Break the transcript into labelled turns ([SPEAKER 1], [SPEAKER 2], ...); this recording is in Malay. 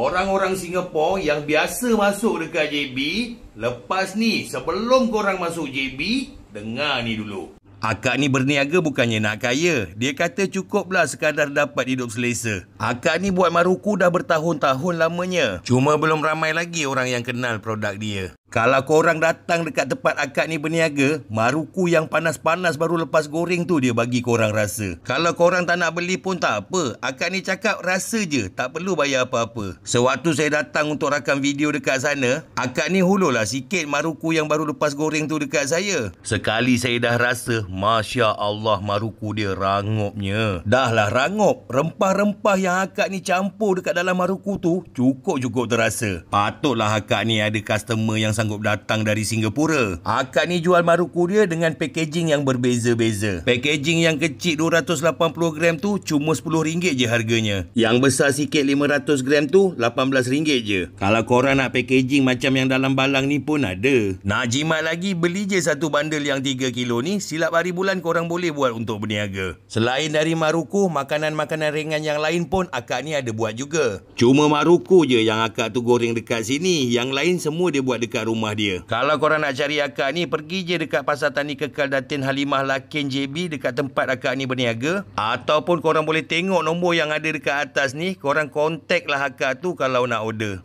[SPEAKER 1] Orang-orang Singapura yang biasa masuk dekat JB, lepas ni sebelum korang masuk JB, dengar ni dulu. Akak ni berniaga bukannya nak kaya. Dia kata cukuplah sekadar dapat hidup selesa. Akak ni buat Maruku dah bertahun-tahun lamanya. Cuma belum ramai lagi orang yang kenal produk dia. Kalau korang datang dekat tempat akak ni berniaga, Maruku yang panas-panas baru lepas goreng tu dia bagi korang rasa. Kalau korang tak nak beli pun tak apa. Akak ni cakap rasa je, tak perlu bayar apa-apa. Sewaktu saya datang untuk rakam video dekat sana, akak ni hulurlah sikit Maruku yang baru lepas goreng tu dekat saya. Sekali saya dah rasa, Masya Allah Maruku dia rangopnya. Dah lah rangup. Rempah-rempah yang akak ni campur dekat dalam Maruku tu, cukup-cukup terasa. Patutlah akak ni ada customer yang sanggup datang dari Singapura. Akak ni jual Maruku dia dengan packaging yang berbeza-beza. Packaging yang kecil 280 gram tu cuma RM10 je harganya. Yang besar sikit 500 gram tu RM18 je. Kalau korang nak packaging macam yang dalam balang ni pun ada. Nak jimat lagi, beli je satu bandel yang 3 kilo ni. Silap hari bulan korang boleh buat untuk berniaga. Selain dari Maruku, makanan-makanan ringan yang lain pun akak ni ada buat juga. Cuma Maruku je yang akak tu goreng dekat sini. Yang lain semua dia buat dekat rumah dia. Kalau korang nak cari akak ni, pergi je dekat Pasar Tani Kekal Datin Halimah Lakin JB dekat tempat akak ni berniaga. Ataupun korang boleh tengok nombor yang ada dekat atas ni. Korang kontak lah akak tu kalau nak order.